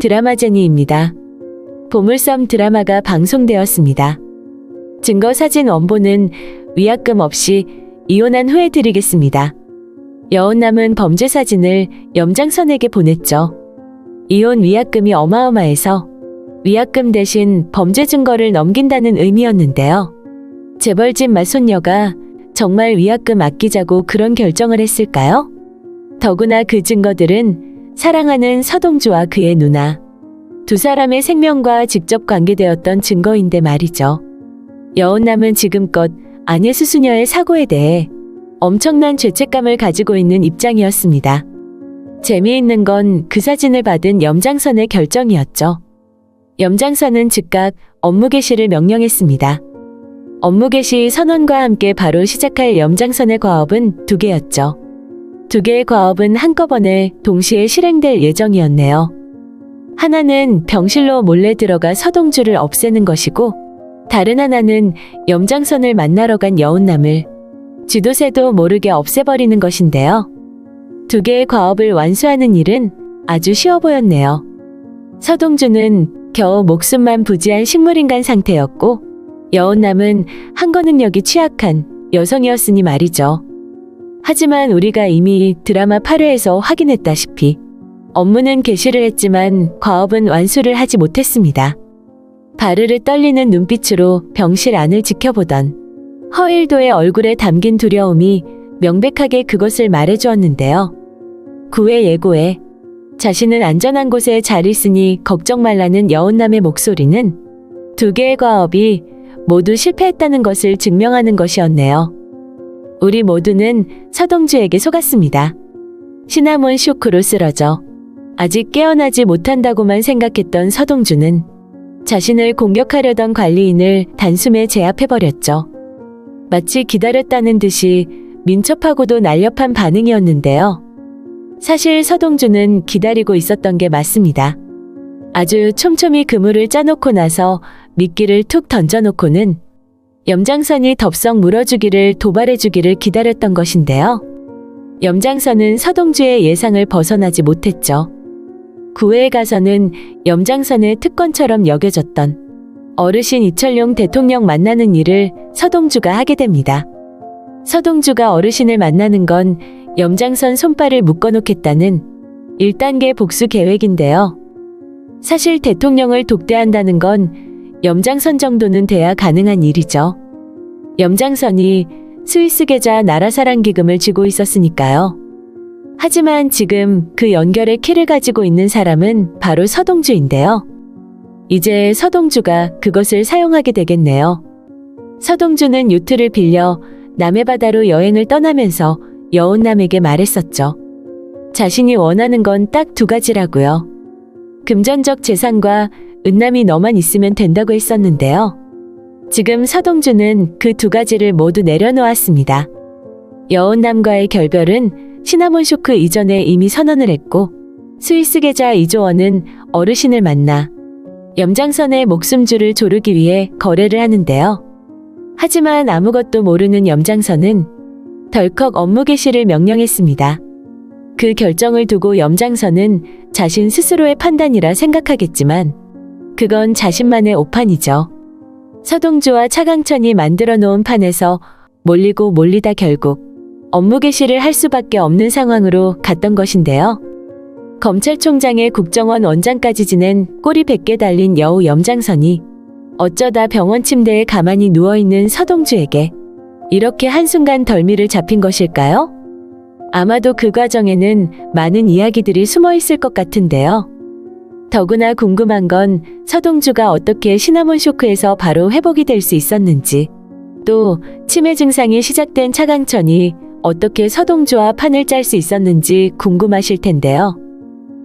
드라마제니입니다. 보물섬 드라마가 방송되었습니다. 증거사진 원본은 위약금 없이 이혼한 후에 드리겠습니다. 여혼남은 범죄 사진을 염장선에게 보냈죠. 이혼 위약금이 어마어마해서 위약금 대신 범죄 증거를 넘긴다는 의미였는데요. 재벌집 맏손녀가 정말 위약금 아끼자고 그런 결정을 했을까요? 더구나 그 증거들은 사랑하는 서동주와 그의 누나, 두 사람의 생명과 직접 관계되었던 증거인데 말이죠. 여혼남은 지금껏 아내 수수녀의 사고에 대해 엄청난 죄책감을 가지고 있는 입장이었습니다. 재미있는 건 그 사진을 받은 염장선의 결정이었죠. 염장선은 즉각 업무 개시를 명령했습니다. 업무 개시 선언과 함께 바로 시작할 염장선의 과업은 2개였죠. 2개의 과업은 한꺼번에 동시에 실행될 예정이었네요. 하나는 병실로 몰래 들어가 서동주를 없애는 것이고, 다른 하나는 염장선을 만나러 간 여혼남을 쥐도 새도 모르게 없애버리는 것인데요. 2개의 과업을 완수하는 일은 아주 쉬워 보였네요. 서동주는 겨우 목숨만 부지한 식물인간 상태였고, 여혼남은 항거 능력이 취약한 여성이었으니 말이죠. 하지만 우리가 이미 드라마 8회에서 확인했다시피 업무는 개시를 했지만 과업은 완수를 하지 못했습니다. 바르르 떨리는 눈빛으로 병실 안을 지켜보던 허일도의 얼굴에 담긴 두려움이 명백하게 그것을 말해주었는데요. 구애 예고에 자신은 안전한 곳에 잘 있으니 걱정 말라는 여혼남의 목소리는 2개의 과업이 모두 실패했다는 것을 증명하는 것이었네요. 우리 모두는 서동주에게 속았습니다. 시나몬 쇼크로 쓰러져 아직 깨어나지 못한다고만 생각했던 서동주는 자신을 공격하려던 관리인을 단숨에 제압해버렸죠. 마치 기다렸다는 듯이 민첩하고도 날렵한 반응이었는데요. 사실 서동주는 기다리고 있었던 게 맞습니다. 아주 촘촘히 그물을 짜놓고 나서 미끼를 툭 던져놓고는 염장선이 덥석 물어주기를 도발해주기를 기다렸던 것인데요. 염장선은 서동주의 예상을 벗어나지 못했죠. 구회에 가서는 염장선의 특권처럼 여겨졌던 어르신 이철용 대통령 만나는 일을 서동주가 하게 됩니다. 서동주가 어르신을 만나는 건 염장선 손발을 묶어놓겠다는 1단계 복수 계획인데요. 사실 대통령을 독대한다는 건 염장선 정도는 돼야 가능한 일이죠. 염장선이 스위스 계좌 나라사랑 기금을 쥐고 있었으니까요. 하지만 지금 그 연결의 키를 가지고 있는 사람은 바로 서동주인데요. 이제 서동주가 그것을 사용하게 되겠네요. 서동주는 요트를 빌려 남해 바다로 여행을 떠나면서 여혼남에게 말했었죠. 자신이 원하는 건 딱 2가지라고요. 금전적 재산과 은남이 너만 있으면 된다고 했었는데요. 지금 서동주는 그 2가지를 모두 내려놓았습니다. 여혼남과의 결별은 시나몬 쇼크 이전에 이미 선언을 했고, 스위스 계좌 2조 원은 어르신을 만나 염장선의 목숨줄을 조르기 위해 거래를 하는데요. 하지만 아무것도 모르는 염장선은 덜컥 업무 개시를 명령했습니다. 그 결정을 두고 염장선은 자신 스스로의 판단이라 생각하겠지만 그건 자신만의 오판이죠. 서동주와 차강천이 만들어 놓은 판에서 몰리고 몰리다 결국 업무 개시를 할 수밖에 없는 상황으로 갔던 것인데요. 검찰총장의 국정원 원장까지 지낸 꼬리 100개 달린 여우 염장선이 어쩌다 병원 침대에 가만히 누워있는 서동주에게 이렇게 한순간 덜미를 잡힌 것일까요? 아마도 그 과정에는 많은 이야기들이 숨어 있을 것 같은데요. 더구나 궁금한 건 서동주가 어떻게 시나몬 쇼크에서 바로 회복이 될 수 있었는지, 또 치매 증상이 시작된 차강천이 어떻게 서동주와 판을 짤 수 있었는지 궁금하실 텐데요.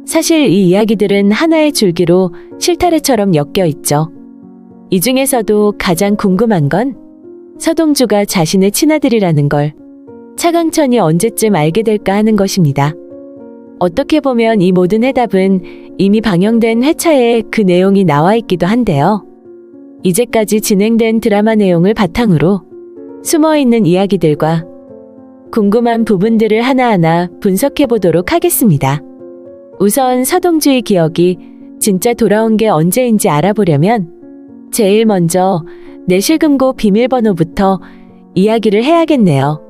사실 이 이야기들은 하나의 줄기로 실타래처럼 엮여 있죠. 이 중에서도 가장 궁금한 건 서동주가 자신의 친아들이라는 걸 차강천이 언제쯤 알게 될까 하는 것입니다. 어떻게 보면 이 모든 해답은 이미 방영된 회차에 그 내용이 나와 있기도 한데요. 이제까지 진행된 드라마 내용을 바탕으로 숨어있는 이야기들과 궁금한 부분들을 하나하나 분석해 보도록 하겠습니다. 우선 서동주의 기억이 진짜 돌아온 게 언제인지 알아보려면 제일 먼저 내실금고 비밀번호부터 이야기를 해야겠네요.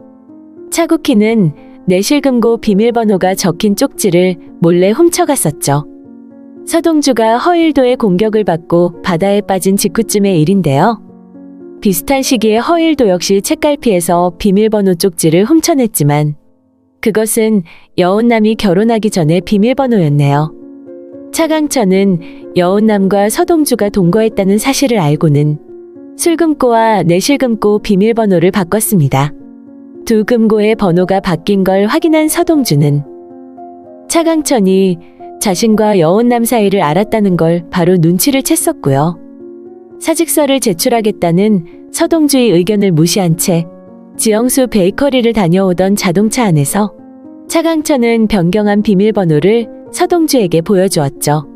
차구키는 내실금고 비밀번호가 적힌 쪽지를 몰래 훔쳐갔었죠. 서동주가 허일도의 공격을 받고 바다에 빠진 직후쯤의 일인데요. 비슷한 시기에 허일도 역시 책갈피에서 비밀번호 쪽지를 훔쳐냈지만 그것은 여운남이 결혼하기 전에 비밀번호였네요. 차강천은 여운남과 서동주가 동거했다는 사실을 알고는 술금고와 내실금고 비밀번호를 바꿨습니다. 두 금고의 번호가 바뀐 걸 확인한 서동주는 차강천이 자신과 여운남 사이를 알았다는 걸 바로 눈치를 챘었고요. 사직서를 제출하겠다는 서동주의 의견을 무시한 채 지영수 베이커리를 다녀오던 자동차 안에서 차강천은 변경한 비밀번호를 서동주에게 보여주었죠.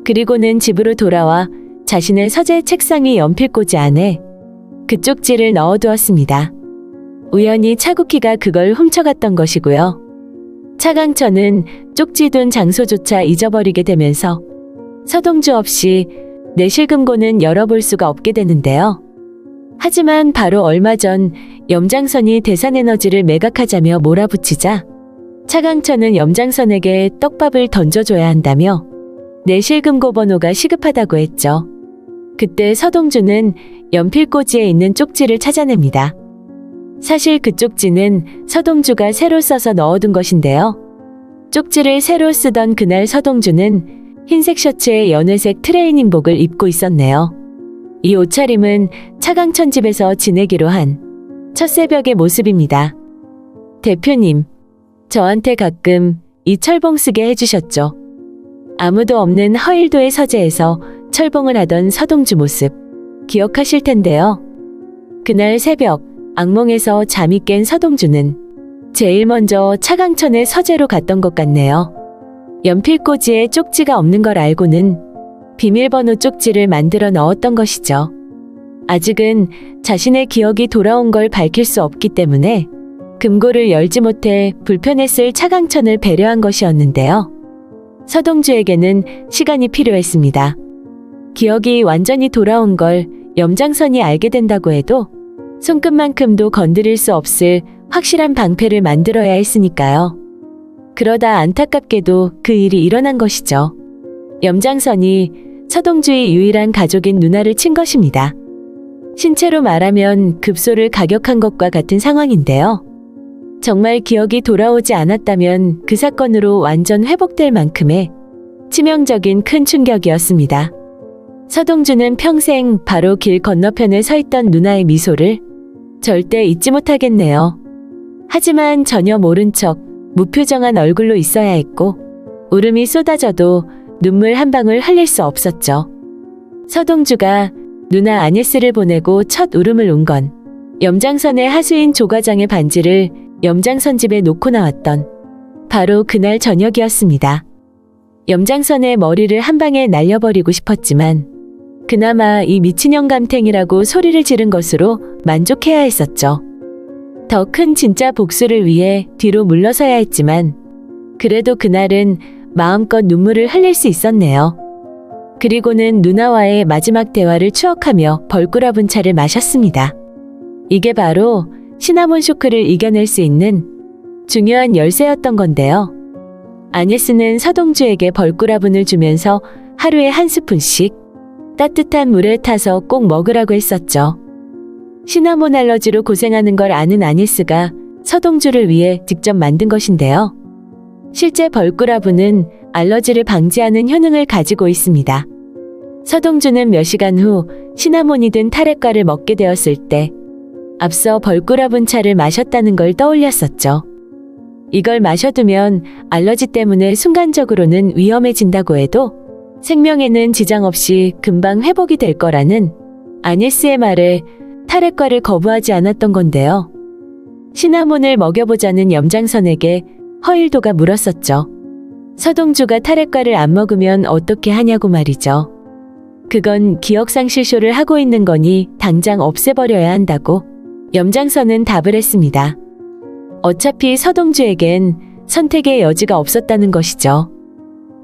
그리고는 집으로 돌아와 자신의 서재 책상 위 연필꽂이 안에 그 쪽지를 넣어두었습니다. 우연히 차구키가 그걸 훔쳐갔던 것이고요. 차강천은 쪽지 둔 장소조차 잊어버리게 되면서 서동주 없이 내실금고는 열어볼 수가 없게 되는데요. 하지만 바로 얼마 전 염장선이 대산에너지를 매각하자며 몰아붙이자 차강천은 염장선에게 떡밥을 던져줘야 한다며 내실금고 번호가 시급하다고 했죠. 그때 서동주는 연필꽂이에 있는 쪽지를 찾아냅니다. 사실 그 쪽지는 서동주가 새로 써서 넣어둔 것인데요. 쪽지를 새로 쓰던 그날 서동주는 흰색 셔츠에 연회색 트레이닝복을 입고 있었네요. 이 옷차림은 차강천 집에서 지내기로 한 첫 새벽의 모습입니다. 대표님, 저한테 가끔 이 철봉 쓰게 해주셨죠. 아무도 없는 허일도의 서재에서 철봉을 하던 서동주 모습 기억하실 텐데요. 그날 새벽 악몽에서 잠이 깬 서동주는 제일 먼저 차강천의 서재로 갔던 것 같네요. 연필꽂이에 쪽지가 없는 걸 알고는 비밀번호 쪽지를 만들어 넣었던 것이죠. 아직은 자신의 기억이 돌아온 걸 밝힐 수 없기 때문에 금고를 열지 못해 불편했을 차강천을 배려한 것이었는데요. 서동주에게는 시간이 필요했습니다. 기억이 완전히 돌아온 걸 염장선이 알게 된다고 해도 손끝만큼도 건드릴 수 없을 확실한 방패를 만들어야 했으니까요. 그러다 안타깝게도 그 일이 일어난 것이죠. 염장선이 서동주의 유일한 가족인 누나를 친 것입니다. 신체로 말하면 급소를 가격한 것과 같은 상황인데요. 정말 기억이 돌아오지 않았다면 그 사건으로 완전 회복될 만큼의 치명적인 큰 충격이었습니다. 서동주는 평생 바로 길 건너편에 서 있던 누나의 미소를 절대 잊지 못하겠네요. 하지만 전혀 모른 척 무표정한 얼굴로 있어야 했고 울음이 쏟아져도 눈물 한 방울 흘릴 수 없었죠. 서동주가 누나 아니스를 보내고 첫 울음을 운 건 염장선의 하수인 조과장의 반지를 염장선 집에 놓고 나왔던 바로 그날 저녁이었습니다. 염장선의 머리를 한 방에 날려버리고 싶었지만 그나마 이 미친 영감탱이라고 소리를 지른 것으로 만족해야 했었죠. 더 큰 진짜 복수를 위해 뒤로 물러서야 했지만 그래도 그날은 마음껏 눈물을 흘릴 수 있었네요. 그리고는 누나와의 마지막 대화를 추억하며 벌꿀아분 차를 마셨습니다. 이게 바로 시나몬 쇼크를 이겨낼 수 있는 중요한 열쇠였던 건데요. 아니스는 서동주에게 벌꿀아분을 주면서 하루에 한 스푼씩 따뜻한 물에 타서 꼭 먹으라고 했었죠. 시나몬 알러지로 고생하는 걸 아는 아니스가 서동주를 위해 직접 만든 것인데요. 실제 벌꿀아분은 알러지를 방지하는 효능을 가지고 있습니다. 서동주는 몇 시간 후 시나몬이 든 타랫과를 먹게 되었을 때 앞서 벌꿀아분 차를 마셨다는 걸 떠올렸었죠. 이걸 마셔두면 알러지 때문에 순간적으로는 위험해진다고 해도 생명에는 지장 없이 금방 회복이 될 거라는 아니스의 말에 타랫과를 거부하지 않았던 건데요. 시나몬을 먹여보자는 염장선에게 허일도가 물었었죠. 서동주가 타랫과를 안 먹으면 어떻게 하냐고 말이죠. 그건 기억상실쇼를 하고 있는 거니 당장 없애버려야 한다고 염장선은 답을 했습니다. 어차피 서동주에겐 선택의 여지가 없었다는 것이죠.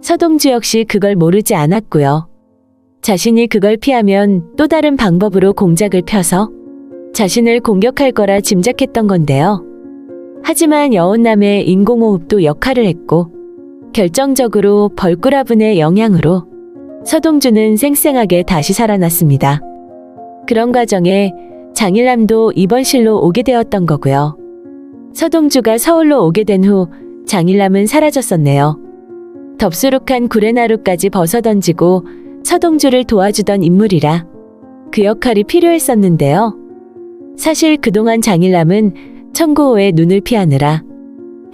서동주 역시 그걸 모르지 않았고요. 자신이 그걸 피하면 또 다른 방법으로 공작을 펴서 자신을 공격할 거라 짐작했던 건데요. 하지만 여운남의 인공호흡도 역할을 했고 결정적으로 벌꾸라분의 영향으로 서동주는 쌩쌩하게 다시 살아났습니다. 그런 과정에 장일남도 입원실로 오게 되었던 거고요. 서동주가 서울로 오게 된 후 장일남은 사라졌었네요. 덥수룩한 구레나루까지 벗어던지고 서동주를 도와주던 인물이라 그 역할이 필요했었는데요. 사실 그동안 장일남은 청구호의 눈을 피하느라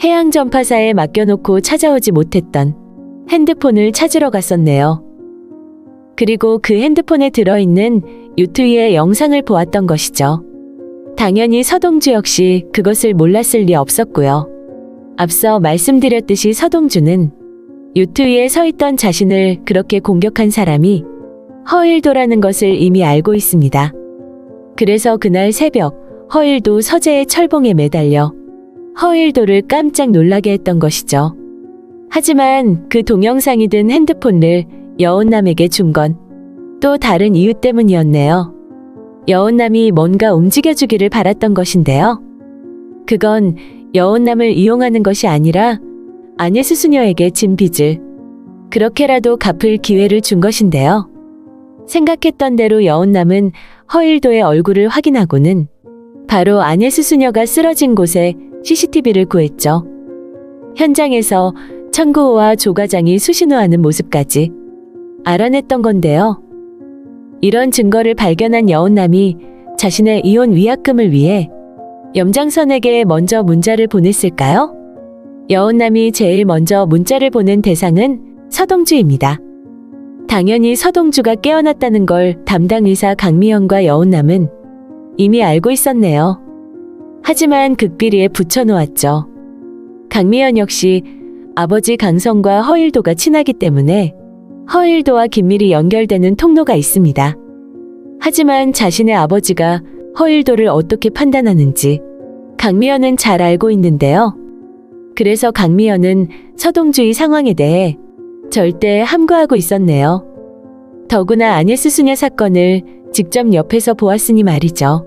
해양전파사에 맡겨놓고 찾아오지 못했던 핸드폰을 찾으러 갔었네요. 그리고 그 핸드폰에 들어있는 유튜브의 영상을 보았던 것이죠. 당연히 서동주 역시 그것을 몰랐을 리 없었고요. 앞서 말씀드렸듯이 서동주는 유튜브에 서 있던 자신을 그렇게 공격한 사람이 허일도라는 것을 이미 알고 있습니다. 그래서 그날 새벽 허일도 서재의 철봉에 매달려 허일도를 깜짝 놀라게 했던 것이죠. 하지만 그 동영상이 든 핸드폰을 여운남에게 준 건 또 다른 이유 때문이었네요. 여운남이 뭔가 움직여주기를 바랐던 것인데요. 그건 여운남을 이용하는 것이 아니라 아내수 수녀에게 진 빚을 그렇게라도 갚을 기회를 준 것인데요. 생각했던 대로 여운남은 허일도의 얼굴을 확인하고는 바로 아내수 수녀가 쓰러진 곳에 CCTV를 구했죠. 현장에서 청구호와 조과장이 수신호하는 모습까지 알아냈던 건데요. 이런 증거를 발견한 여운남이 자신의 이혼 위약금을 위해 염장선에게 먼저 문자를 보냈을까요? 여운남이 제일 먼저 문자를 보낸 대상은 서동주입니다. 당연히 서동주가 깨어났다는 걸 담당 의사 강미연과 여운남은 이미 알고 있었네요. 하지만 극비리에 붙여놓았죠. 강미연 역시 아버지 강성과 허일도가 친하기 때문에 허일도와 긴밀히 연결되는 통로가 있습니다. 하지만 자신의 아버지가 허일도를 어떻게 판단하는지 강미연은 잘 알고 있는데요. 그래서 강미연은 서동주의 상황에 대해 절대 함구하고 있었네요. 더구나 아네스 수녀 사건을 직접 옆에서 보았으니 말이죠.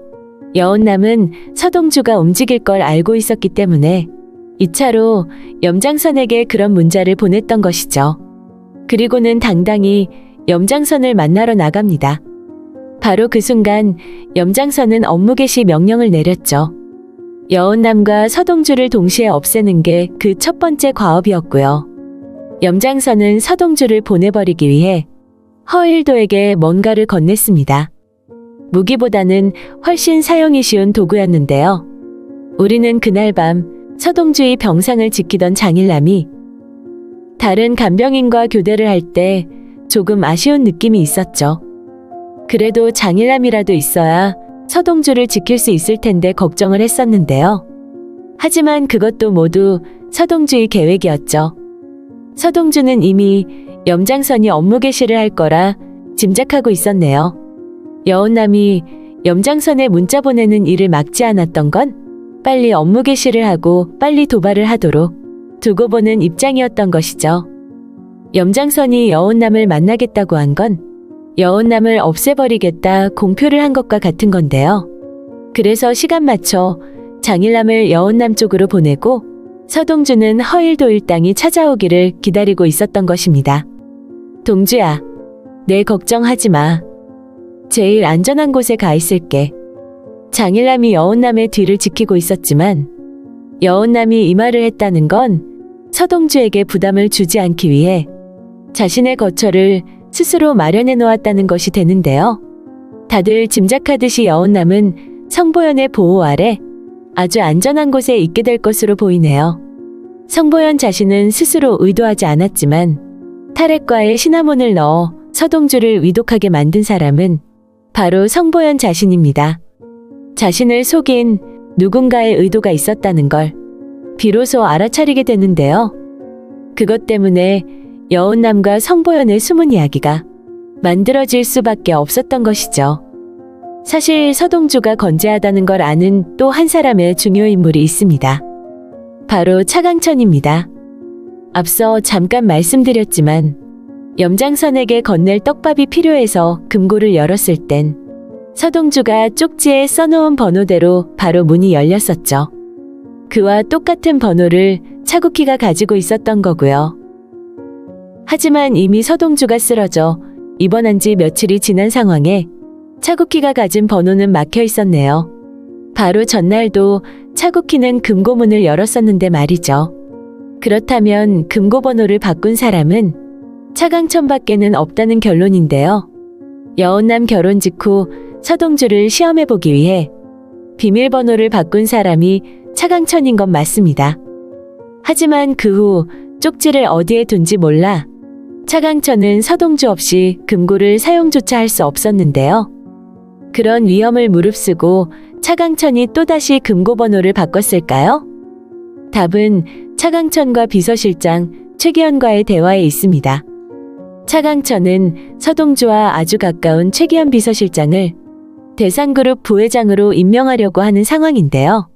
여운남은 서동주가 움직일 걸 알고 있었기 때문에 2차로 염장선에게 그런 문자를 보냈던 것이죠. 그리고는 당당히 염장선을 만나러 나갑니다. 바로 그 순간 염장선은 업무 개시 명령을 내렸죠. 여운남과 서동주를 동시에 없애는 게 그 첫 번째 과업이었고요. 염장선은 서동주를 보내버리기 위해 허일도에게 뭔가를 건넸습니다. 무기보다는 훨씬 사용이 쉬운 도구였는데요. 우리는 그날 밤 서동주의 병상을 지키던 장일남이 다른 간병인과 교대를 할 때 조금 아쉬운 느낌이 있었죠. 그래도 장일남이라도 있어야 서동주를 지킬 수 있을 텐데 걱정을 했었는데요. 하지만 그것도 모두 서동주의 계획이었죠. 서동주는 이미 염장선이 업무 개시를 할 거라 짐작하고 있었네요. 여운남이 염장선에 문자 보내는 일을 막지 않았던 건 빨리 업무 개시를 하고 빨리 도발을 하도록 두고 보는 입장이었던 것이죠. 염장선이 여운남을 만나겠다고 한 건 여운남을 없애버리겠다 공표를 한 것과 같은 건데요. 그래서 시간 맞춰 장일남을 여운남 쪽으로 보내고 서동주는 허일도 일당이 찾아오기를 기다리고 있었던 것입니다. 동주야, 내 걱정하지 마. 제일 안전한 곳에 가 있을게. 장일남이 여운남의 뒤를 지키고 있었지만 여운남이 이 말을 했다는 건 서동주에게 부담을 주지 않기 위해 자신의 거처를 스스로 마련해 놓았다는 것이 되는데요. 다들 짐작하듯이 여운남은 성보연의 보호 아래 아주 안전한 곳에 있게 될 것으로 보이네요. 성보연 자신은 스스로 의도하지 않았지만 탈핵과에 시나몬을 넣어 서동주를 위독하게 만든 사람은 바로 성보연 자신입니다. 자신을 속인 누군가의 의도가 있었다는 걸 비로소 알아차리게 되는데요. 그것 때문에 여운남과 성보연의 숨은 이야기가 만들어질 수밖에 없었던 것이죠. 사실 서동주가 건재하다는 걸 아는 또 한 사람의 중요 인물이 있습니다. 바로 차강천입니다. 앞서 잠깐 말씀드렸지만 염장선에게 건넬 떡밥이 필요해서 금고를 열었을 땐 서동주가 쪽지에 써놓은 번호대로 바로 문이 열렸었죠. 그와 똑같은 번호를 차국희가 가지고 있었던 거고요. 하지만 이미 서동주가 쓰러져 입원한 지 며칠이 지난 상황에 차국희가 가진 번호는 막혀 있었네요. 바로 전날도 차국희는 금고문을 열었었는데 말이죠. 그렇다면 금고 번호를 바꾼 사람은 차강천밖에는 없다는 결론인데요. 여운남 결혼 직후 서동주를 시험해보기 위해 비밀번호를 바꾼 사람이 차강천인 건 맞습니다. 하지만 그 후 쪽지를 어디에 둔지 몰라 차강천은 서동주 없이 금고를 사용조차 할 수 없었는데요. 그런 위험을 무릅쓰고 차강천이 또다시 금고 번호를 바꿨을까요? 답은 차강천과 비서실장 최기현과의 대화에 있습니다. 차강천은 서동주와 아주 가까운 최기현 비서실장을 대상그룹 부회장으로 임명하려고 하는 상황인데요.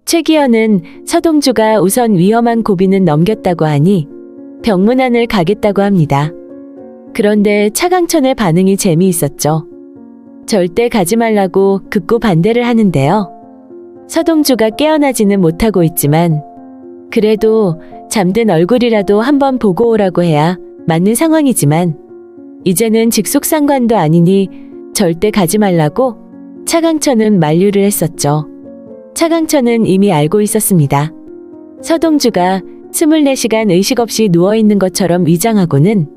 최기현은 서동주가 우선 위험한 고비는 넘겼다고 하니 병문안을 가겠다고 합니다. 그런데 차강천의 반응이 재미있었죠. 절대 가지 말라고 극구 반대를 하는데요. 서동주가 깨어나지는 못하고 있지만 그래도 잠든 얼굴이라도 한번 보고 오라고 해야 맞는 상황이지만 이제는 직속상관도 아니니 절대 가지 말라고 차강천은 만류를 했었죠. 차강천은 이미 알고 있었습니다. 서동주가 24시간 의식 없이 누워있는 것처럼 위장하고는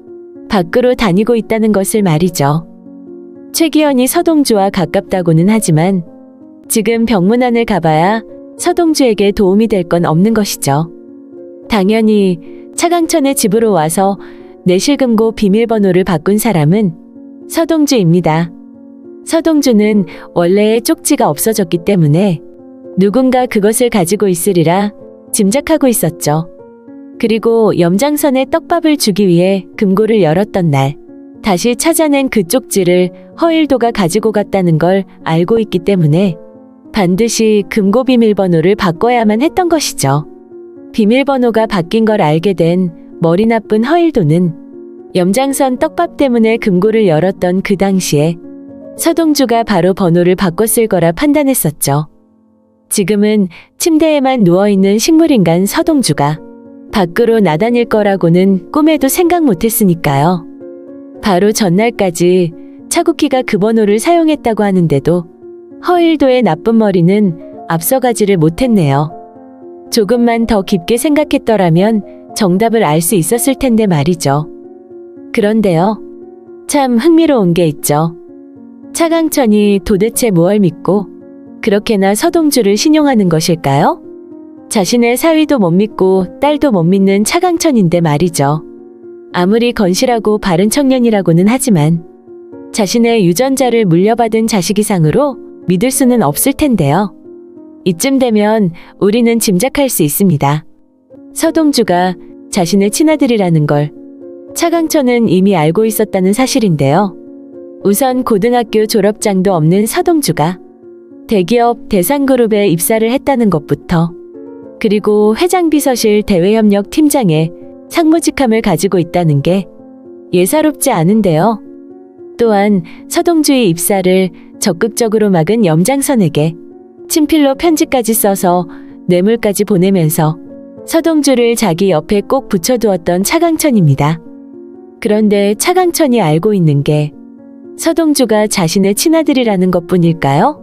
밖으로 다니고 있다는 것을 말이죠. 최기현이 서동주와 가깝다고는 하지만 지금 병문안을 가봐야 서동주에게 도움이 될 건 없는 것이죠. 당연히 차강천의 집으로 와서 내실금고 비밀번호를 바꾼 사람은 서동주입니다. 서동주는 원래의 쪽지가 없어졌기 때문에 누군가 그것을 가지고 있으리라 짐작하고 있었죠. 그리고 염장선에 떡밥을 주기 위해 금고를 열었던 날 다시 찾아낸 그 쪽지를 허일도가 가지고 갔다는 걸 알고 있기 때문에 반드시 금고 비밀번호를 바꿔야만 했던 것이죠. 비밀번호가 바뀐 걸 알게 된 머리 나쁜 허일도는 염장선 떡밥 때문에 금고를 열었던 그 당시에 서동주가 바로 번호를 바꿨을 거라 판단했었죠. 지금은 침대에만 누워있는 식물인간 서동주가 밖으로 나다닐 거라고는 꿈에도 생각 못했으니까요. 바로 전날까지 차국희가 그 번호를 사용했다고 하는데도 허일도의 나쁜 머리는 앞서가지를 못했네요. 조금만 더 깊게 생각했더라면 정답을 알 수 있었을 텐데 말이죠. 그런데요. 참 흥미로운 게 있죠. 차강천이 도대체 뭘 믿고 그렇게나 서동주를 신용하는 것일까요? 자신의 사위도 못 믿고 딸도 못 믿는 차강천인데 말이죠. 아무리 건실하고 바른 청년이라고는 하지만 자신의 유전자를 물려받은 자식 이상으로 믿을 수는 없을 텐데요. 이쯤 되면 우리는 짐작할 수 있습니다. 서동주가 자신의 친아들이라는 걸 차강천은 이미 알고 있었다는 사실인데요. 우선 고등학교 졸업장도 없는 서동주가 대기업 대상그룹에 입사를 했다는 것부터 그리고 회장비서실 대외협력 팀장의 상무직함을 가지고 있다는 게 예사롭지 않은데요. 또한 서동주의 입사를 적극적으로 막은 염장선에게 친필로 편지까지 써서 뇌물까지 보내면서 서동주를 자기 옆에 꼭 붙여두었던 차강천입니다. 그런데 차강천이 알고 있는 게 서동주가 자신의 친아들이라는 것뿐일까요?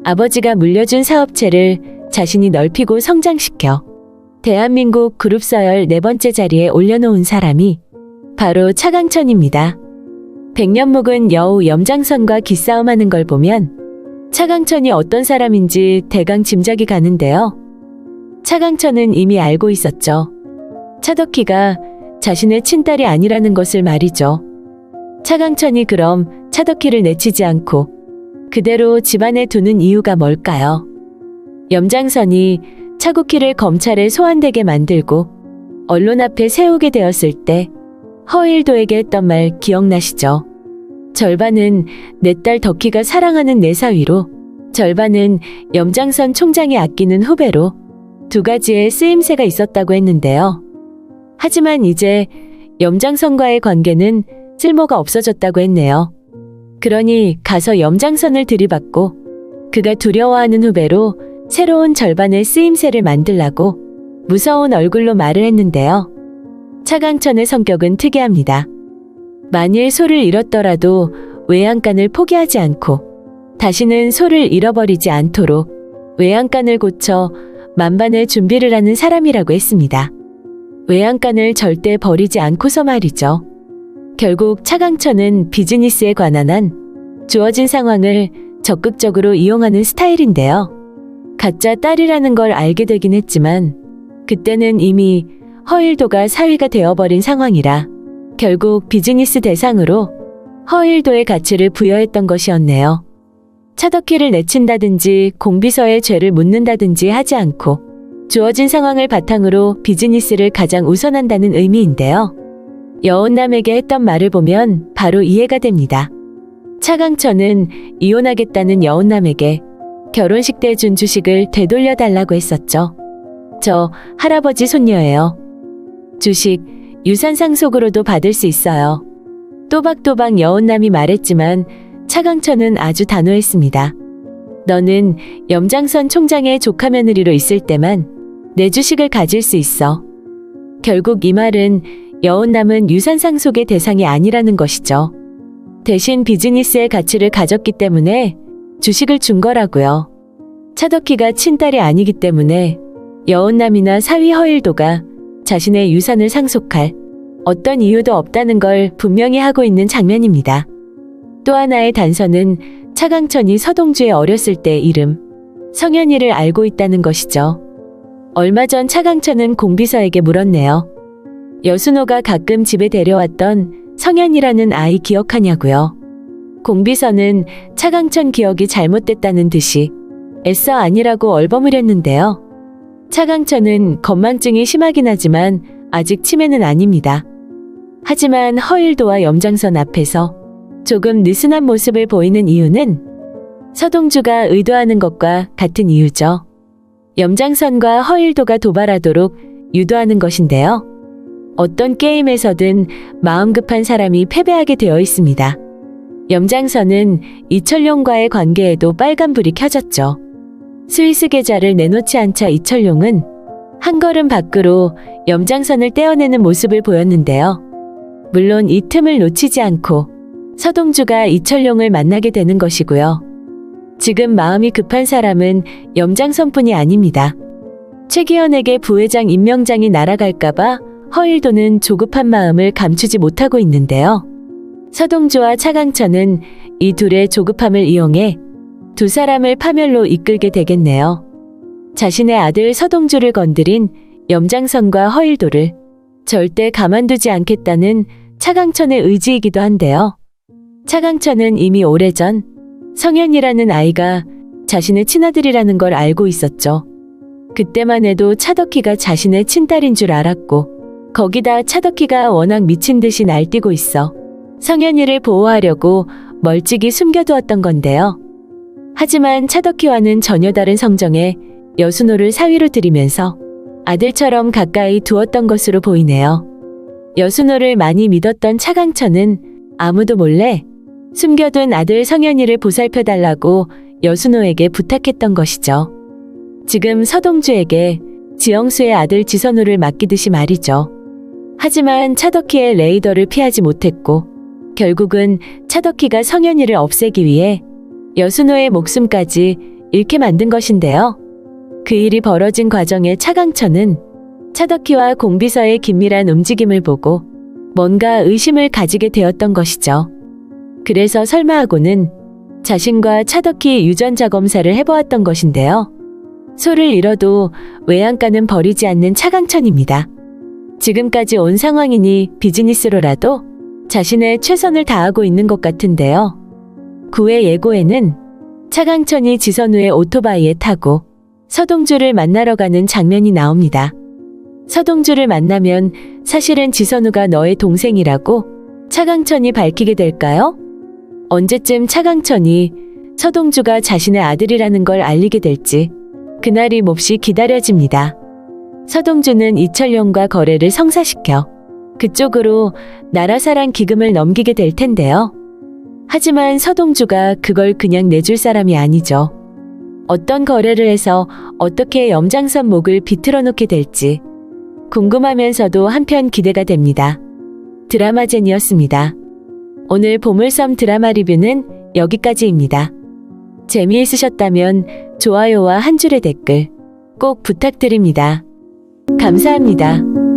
아버지가 물려준 사업체를 자신이 넓히고 성장시켜 대한민국 그룹 서열 4번째 자리에 올려놓은 사람이 바로 차강천입니다. 백년 묵은 여우 염장선과 기싸움하는 걸 보면 차강천이 어떤 사람인지 대강 짐작이 가는데요. 차강천은 이미 알고 있었죠. 차덕희가 자신의 친딸이 아니라는 것을 말이죠. 차강천이 그럼 차덕희를 내치지 않고 그대로 집안에 두는 이유가 뭘까요? 염장선이 차국희를 검찰에 소환되게 만들고 언론 앞에 세우게 되었을 때 허일도에게 했던 말 기억나시죠? 절반은 내 딸 덕희가 사랑하는 내 사위로, 절반은 염장선 총장이 아끼는 후배로 두 가지의 쓰임새가 있었다고 했는데요. 하지만 이제 염장선과의 관계는 쓸모가 없어졌다고 했네요. 그러니 가서 염장선을 들이받고 그가 두려워하는 후배로 새로운 절반의 쓰임새를 만들라고 무서운 얼굴로 말을 했는데요. 차강천의 성격은 특이합니다. 만일 소를 잃었더라도 외양간을 포기하지 않고 다시는 소를 잃어버리지 않도록 외양간을 고쳐 만반의 준비를 하는 사람이라고 했습니다. 외양간을 절대 버리지 않고서 말이죠. 결국 차강천은 비즈니스에 관한 한 주어진 상황을 적극적으로 이용하는 스타일인데요. 가짜 딸이라는 걸 알게 되긴 했지만 그때는 이미 허일도가 사위가 되어버린 상황이라 결국 비즈니스 대상으로 허일도의 가치를 부여했던 것이었네요. 차덕희를 내친다든지 공비서에 죄를 묻는다든지 하지 않고 주어진 상황을 바탕으로 비즈니스를 가장 우선한다는 의미인데요. 여운남에게 했던 말을 보면 바로 이해가 됩니다. 차강천은 이혼하겠다는 여운남에게 결혼식 때 준 주식을 되돌려달라고 했었죠. 저 할아버지 손녀예요. 주식, 유산 상속으로도 받을 수 있어요. 또박또박 여운남이 말했지만 차강천은 아주 단호했습니다. 너는 염장선 총장의 조카 며느리로 있을 때만 내 주식을 가질 수 있어. 결국 이 말은 여운남은 유산 상속의 대상이 아니라는 것이죠. 대신 비즈니스의 가치를 가졌기 때문에 주식을 준 거라고요. 차덕희가 친딸이 아니기 때문에 여운남이나 사위 허일도가 자신의 유산을 상속할 어떤 이유도 없다는 걸 분명히 하고 있는 장면입니다. 또 하나의 단서는 차강천이 서동주의 어렸을 때 이름 성현이를 알고 있다는 것이죠. 얼마 전 차강천은 공비서에게 물었네요. 여순호가 가끔 집에 데려왔던 성현이라는 아이 기억하냐고요. 공비서는 차강천 기억이 잘못됐다는 듯이 애써 아니라고 얼버무렸는데요. 차강천은 건망증이 심하긴 하지만 아직 치매는 아닙니다. 하지만 허일도와 염장선 앞에서 조금 느슨한 모습을 보이는 이유는 서동주가 의도하는 것과 같은 이유죠. 염장선과 허일도가 도발하도록 유도하는 것인데요. 어떤 게임에서든 마음 급한 사람이 패배하게 되어 있습니다. 염장선은 이철용과의 관계에도 빨간불이 켜졌죠. 스위스 계좌를 내놓지 않자 이철용은 한 걸음 밖으로 염장선을 떼어내는 모습을 보였는데요. 물론 이 틈을 놓치지 않고 서동주가 이철용을 만나게 되는 것이고요. 지금 마음이 급한 사람은 염장선뿐이 아닙니다. 최기현에게 부회장 임명장이 날아갈까봐 허일도는 조급한 마음을 감추지 못하고 있는데요. 서동주와 차강천은 이 둘의 조급함을 이용해 두 사람을 파멸로 이끌게 되겠네요. 자신의 아들 서동주를 건드린 염장선과 허일도를 절대 가만두지 않겠다는 차강천의 의지이기도 한데요. 차강천은 이미 오래전 성현이라는 아이가 자신의 친아들이라는 걸 알고 있었죠. 그때만 해도 차덕희가 자신의 친딸인 줄 알았고 거기다 차덕희가 워낙 미친 듯이 날뛰고 있어 성현이를 보호하려고 멀찍이 숨겨두었던 건데요. 하지만 차덕희와는 전혀 다른 성정에 여순호를 사위로 들이면서 아들처럼 가까이 두었던 것으로 보이네요. 여순호를 많이 믿었던 차강천은 아무도 몰래 숨겨둔 아들 성현이를 보살펴달라고 여순호에게 부탁했던 것이죠. 지금 서동주에게 지영수의 아들 지선우를 맡기듯이 말이죠. 하지만 차덕희의 레이더를 피하지 못했고 결국은 차덕희가 성현이를 없애기 위해 여순호의 목숨까지 잃게 만든 것인데요. 그 일이 벌어진 과정에 차강천은 차덕희와 공비서의 긴밀한 움직임을 보고 뭔가 의심을 가지게 되었던 것이죠. 그래서 설마하고는 자신과 차덕희 유전자 검사를 해보았던 것인데요. 소를 잃어도 외양간은 버리지 않는 차강천입니다. 지금까지 온 상황이니 비즈니스로라도 자신의 최선을 다하고 있는 것 같은데요. 9회 예고에는 차강천이 지선우의 오토바이에 타고 서동주를 만나러 가는 장면이 나옵니다. 서동주를 만나면 사실은 지선우가 너의 동생이라고 차강천이 밝히게 될까요? 언제쯤 차강천이 서동주가 자신의 아들이라는 걸 알리게 될지 그날이 몹시 기다려집니다. 서동주는 이철용과 거래를 성사시켜 그쪽으로 나라사랑 기금을 넘기게 될 텐데요. 하지만 서동주가 그걸 그냥 내줄 사람이 아니죠. 어떤 거래를 해서 어떻게 염장선 목을 비틀어 놓게 될지 궁금하면서도 한편 기대가 됩니다. 드라마젠이었습니다. 오늘 보물섬 드라마 리뷰는 여기까지입니다. 재미있으셨다면 좋아요와 한 줄의 댓글 꼭 부탁드립니다. 감사합니다.